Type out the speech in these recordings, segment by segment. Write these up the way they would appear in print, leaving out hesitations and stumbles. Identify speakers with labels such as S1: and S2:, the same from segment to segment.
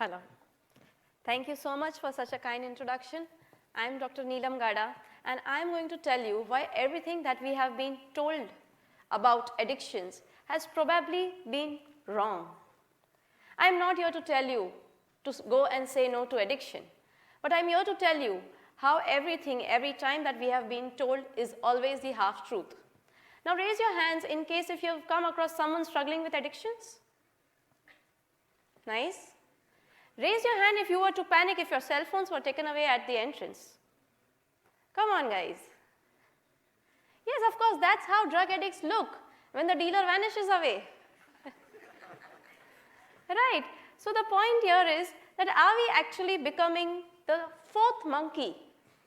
S1: Hello. Thank you so much for such a kind introduction. I am Dr. Nilam Gada, and I am going to tell you why everything that we have been told about addictions has probably been wrong. I am not here to tell you to go and say no to addiction, but I am here to tell you how everything, every time that we have been told is always the half-truth. Now raise your hands in case if you have come across someone struggling with addictions. Nice. Raise your hand if you were to panic if your cell phones were taken away at the entrance. Come on, guys. Yes, of course, that's how drug addicts look when the dealer vanishes away. Right. So the point here is that are we actually becoming the fourth monkey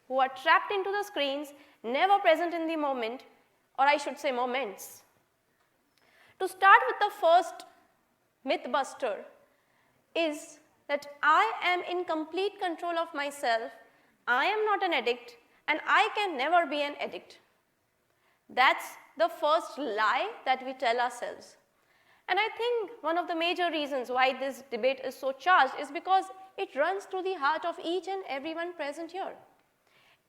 S1: who are trapped into the screens, never present in the moment, or I should say moments? To start with, the first myth buster is that I am in complete control of myself, I am not an addict, and I can never be an addict. That's the first lie that we tell ourselves. And I think one of the major reasons why this debate is so charged is because it runs through the heart of each and everyone present here.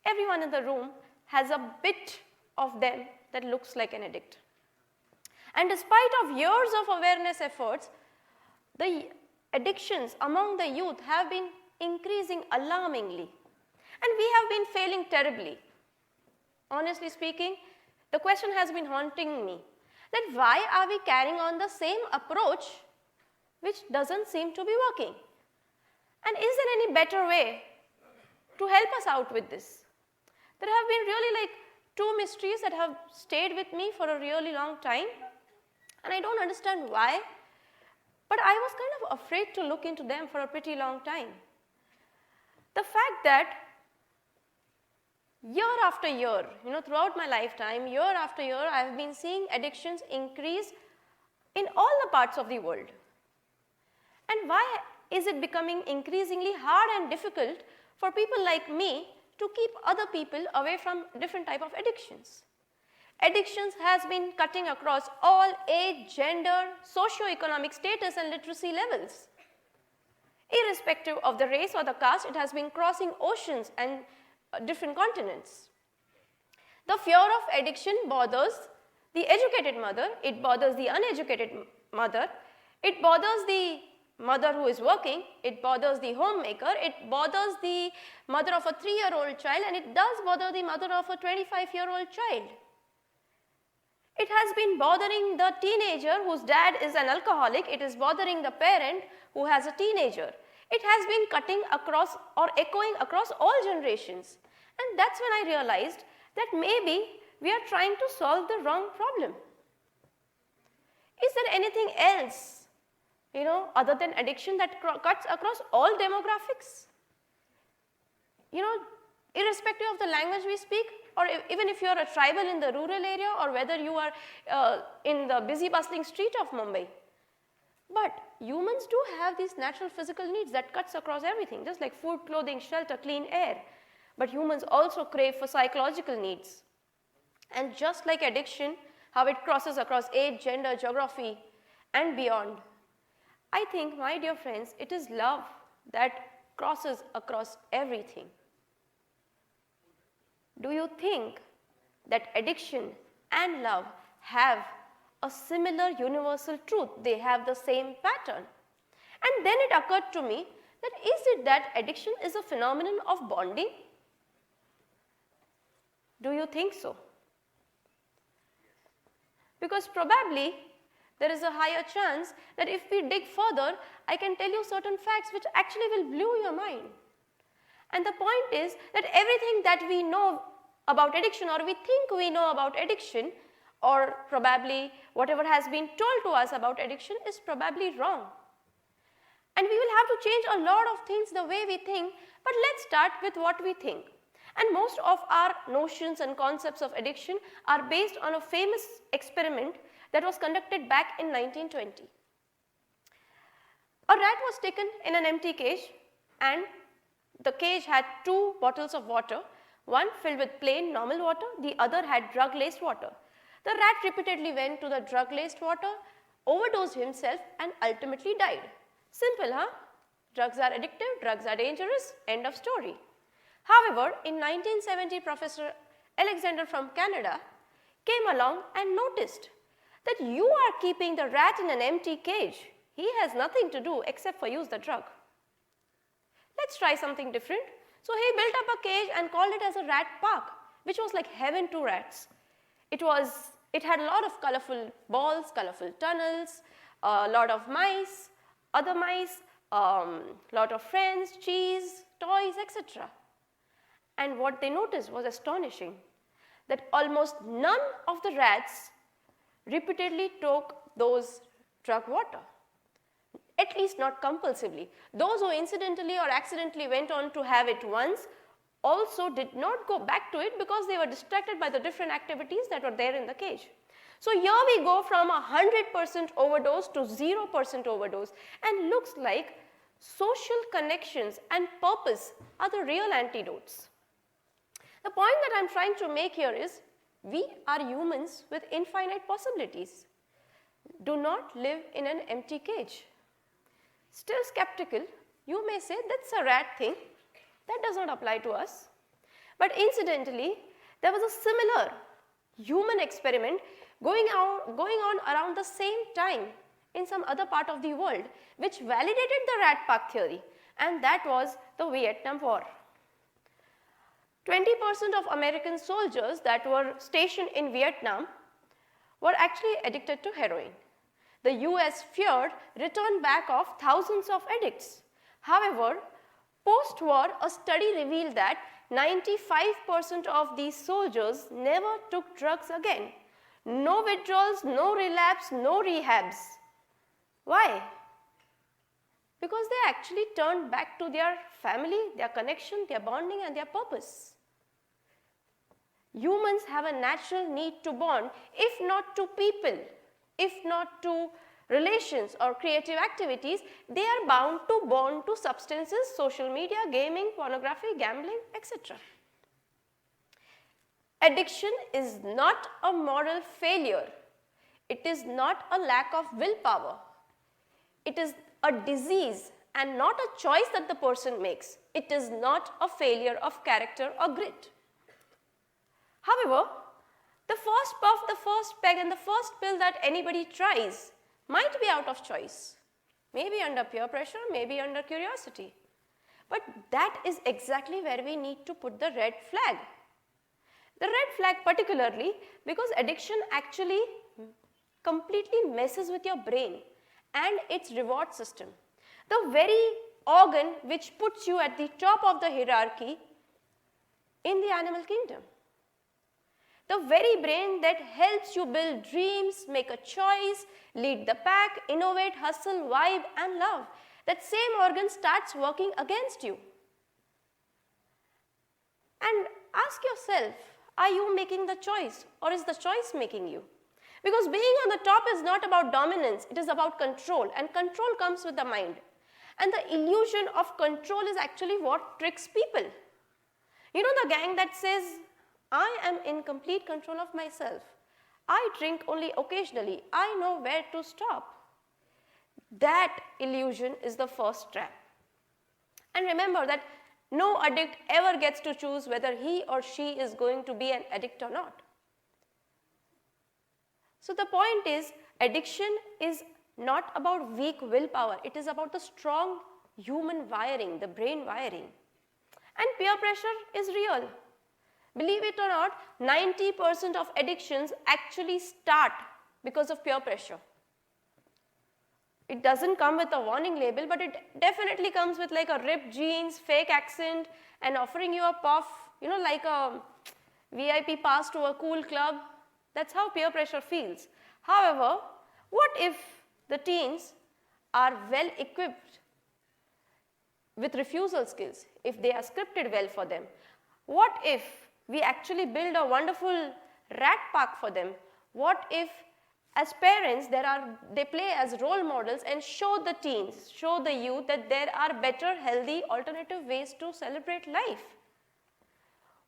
S1: Everyone in the room has a bit of them that looks like an addict. And despite of years of awareness efforts, the addictions among the youth have been increasing alarmingly, and we have been failing terribly. Honestly speaking, the question has been haunting me that why are we carrying on the same approach which doesn't seem to be working? And is there any better way to help us out with this? There have been really like two mysteries that have stayed with me for a really long time, and I don't understand why. But I was kind of afraid to look into them for a pretty long time. The fact that year after year, throughout my lifetime, year after year, I have been seeing addictions increase in all the parts of the world. And why is it becoming increasingly hard and difficult for people like me to keep other people away from different type of addictions? Addictions has been cutting across all age, gender, socio-economic status and literacy levels. Irrespective of the race or the caste, it has been crossing oceans and different continents. The fear of addiction bothers the educated mother, it bothers the uneducated mother, it bothers the mother who is working, it bothers the homemaker, it bothers the mother of a 3-year-old child, and it does bother the mother of a 25-year-old child. It has been bothering the teenager whose dad is an alcoholic, it is bothering the parent who has a teenager. It has been cutting across or echoing across all generations. And that's when I realized that maybe we are trying to solve the wrong problem. Is there anything else, other than addiction that cuts across all demographics? Irrespective of the language we speak, or even if you are a tribal in the rural area, or whether you are in the busy bustling street of Mumbai. But humans do have these natural physical needs that cuts across everything, just like food, clothing, shelter, clean air. But humans also crave for psychological needs. And just like addiction, how it crosses across age, gender, geography, and beyond. I think, my dear friends, it is love that crosses across everything. Do you think that addiction and love have a similar universal truth? They have the same pattern. And then it occurred to me that is it that addiction is a phenomenon of bonding? Do you think so? Because probably there is a higher chance that if we dig further, I can tell you certain facts which actually will blow your mind. And the point is that everything that we know about addiction, or we think we know about addiction, or probably whatever has been told to us about addiction is probably wrong. And we will have to change a lot of things the way we think, but let's start with what we think. And most of our notions and concepts of addiction are based on a famous experiment that was conducted back in 1920. A rat was taken in an empty cage, and the cage had 2 bottles of water, one filled with plain normal water, the other had drug-laced water. The rat repeatedly went to the drug-laced water, overdosed himself and ultimately died. Simple, huh? Drugs are addictive, drugs are dangerous, end of story. However, in 1970, Professor Alexander from Canada came along and noticed that you are keeping the rat in an empty cage. He has nothing to do except for use the drug. Let's try something different. So he built up a cage and called it as a rat park, which was like heaven to rats. It had a lot of colorful balls, colorful tunnels, a lot of mice, other mice, lot of friends, cheese, toys, etc. And what they noticed was astonishing, that almost none of the rats repeatedly took those drug water, at least not compulsively. Those who incidentally or accidentally went on to have it once also did not go back to it because they were distracted by the different activities that were there in the cage. So here we go from 100% overdose to 0% overdose, and looks like social connections and purpose are the real antidotes. The point that I am trying to make here is, we are humans with infinite possibilities. Do not live in an empty cage. Still skeptical, you may say that's a rat thing, that does not apply to us. But incidentally, there was a similar human experiment going on around the same time in some other part of the world, which validated the rat park theory, and that was the Vietnam War. 20% of American soldiers that were stationed in Vietnam were actually addicted to heroin. The US feared return back of thousands of addicts. However, post-war, a study revealed that 95% of these soldiers never took drugs again. No withdrawals, no relapse, no rehabs. Why? Because they actually turned back to their family, their connection, their bonding, and their purpose. Humans have a natural need to bond, if not to people, if not to relations or creative activities, they are bound to bond to substances, social media, gaming, pornography, gambling, etc. Addiction is not a moral failure. It is not a lack of willpower. It is a disease and not a choice that the person makes. It is not a failure of character or grit. However, the first puff, the first peg, and the first pill that anybody tries might be out of choice. Maybe under peer pressure, maybe under curiosity. But that is exactly where we need to put the red flag. The red flag particularly because addiction actually completely messes with your brain and its reward system. The very organ which puts you at the top of the hierarchy in the animal kingdom. The very brain that helps you build dreams, make a choice, lead the pack, innovate, hustle, vibe, and love. That same organ starts working against you. And ask yourself, are you making the choice or is the choice making you? Because being on the top is not about dominance, it is about control, and control comes with the mind. And the illusion of control is actually what tricks people. You know the gang that says, I am in complete control of myself. I drink only occasionally. I know where to stop. That illusion is the first trap. And remember that no addict ever gets to choose whether he or she is going to be an addict or not. So the point is, addiction is not about weak willpower. It is about the strong human wiring, the brain wiring. And peer pressure is real. Believe it or not, 90% of addictions actually start because of peer pressure. It doesn't come with a warning label, but it definitely comes with like a ripped jeans, fake accent, and offering you a puff, you know, like a VIP pass to a cool club. That's how peer pressure feels. However, what if the teens are well equipped with refusal skills, if they are scripted well for them? What if we actually build a wonderful rat park for them? What if as parents they play as role models and show the teens, show the youth that there are better, healthy, alternative ways to celebrate life?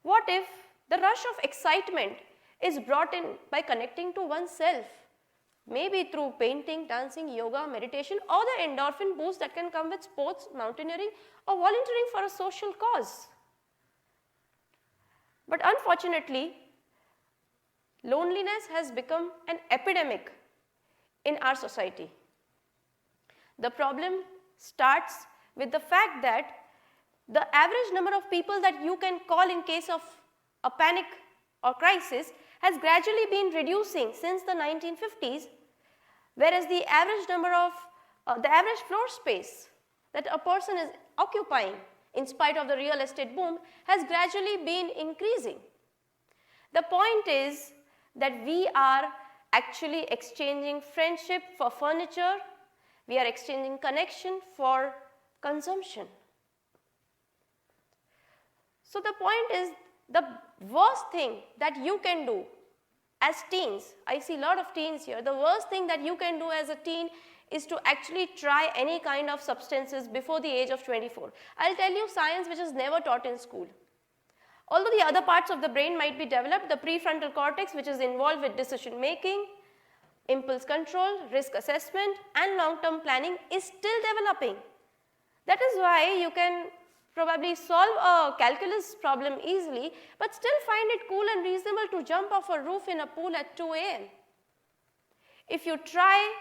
S1: What if the rush of excitement is brought in by connecting to oneself maybe through painting, dancing, yoga, meditation, or the endorphin boost that can come with sports, mountaineering, or volunteering for a social cause. But unfortunately, loneliness has become an epidemic in our society. The problem starts with the fact that the average number of people that you can call in case of a panic or crisis has gradually been reducing since the 1950s, whereas the average number of the average floor space that a person is occupying in spite of the real estate boom has gradually been increasing. The point is that we are actually exchanging friendship for furniture, we are exchanging connection for consumption. So the point is, the worst thing that you can do as teens, I see a lot of teens here, the worst thing that you can do as a teen is to actually try any kind of substances before the age of 24. I'll tell you science which is never taught in school. Although the other parts of the brain might be developed, the prefrontal cortex, which is involved with decision making, impulse control, risk assessment, and long-term planning, is still developing. That is why you can probably solve a calculus problem easily, but still find it cool and reasonable to jump off a roof in a pool at 2 a.m. If you try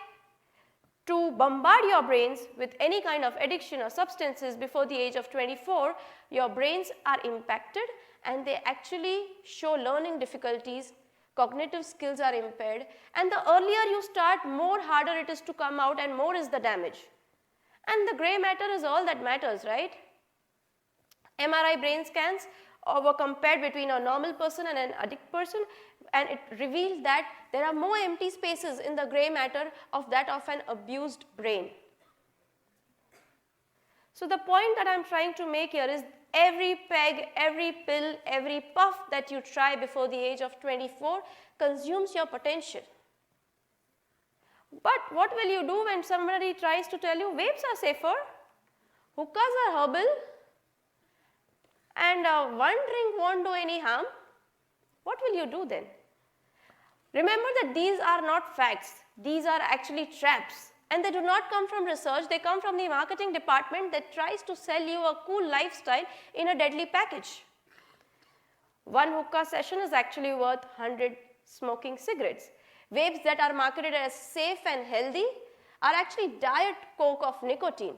S1: to bombard your brains with any kind of addiction or substances before the age of 24, your brains are impacted and they actually show learning difficulties, cognitive skills are impaired, and the earlier you start, more harder it is to come out and more is the damage. And the grey matter is all that matters, right? MRI brain scans were compared between a normal person and an addict person, and it revealed that there are more empty spaces in the grey matter of that of an abused brain. So the point that I am trying to make here is every peg, every pill, every puff that you try before the age of 24 consumes your potential. But what will you do when somebody tries to tell you vapes are safer, hookahs are herbal, and one drink won't do any harm? What will you do then? Remember that these are not facts, these are actually traps, and they do not come from research, they come from the marketing department that tries to sell you a cool lifestyle in a deadly package. One hookah session is actually worth 100 smoking cigarettes. Vapes that are marketed as safe and healthy are actually diet coke of nicotine.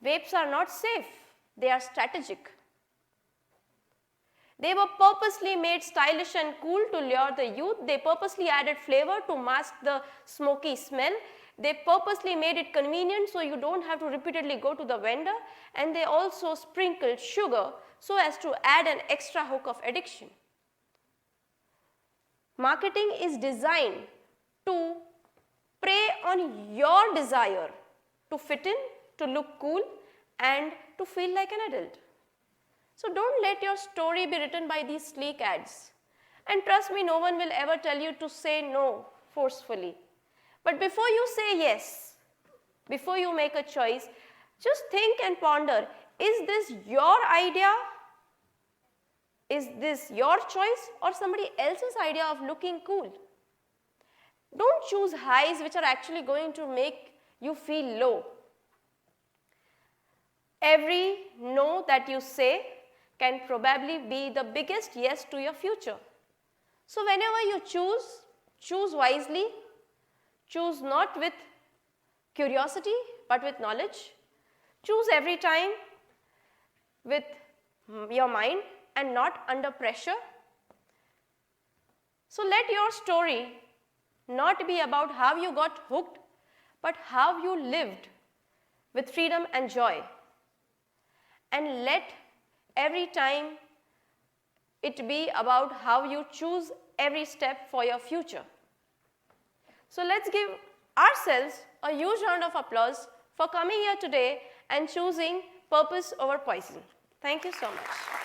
S1: Vapes are not safe, they are strategic. They were purposely made stylish and cool to lure the youth. They purposely added flavor to mask the smoky smell. They purposely made it convenient so you don't have to repeatedly go to the vendor. And they also sprinkled sugar so as to add an extra hook of addiction. Marketing is designed to prey on your desire to fit in, to look cool, and to feel like an adult. So don't let your story be written by these sleek ads. And trust me, no one will ever tell you to say no forcefully. But before you say yes, before you make a choice, just think and ponder, is this your idea? Is this your choice or somebody else's idea of looking cool? Don't choose highs which are actually going to make you feel low. Every no that you say can probably be the biggest yes to your future. So whenever you choose wisely, choose not with curiosity but with knowledge. Choose every time with your mind and not under pressure. So let your story not be about how you got hooked, but how you lived with freedom and joy. And let every time it be about how you choose every step for your future. So let's give ourselves a huge round of applause for coming here today and choosing purpose over poison. Thank you so much.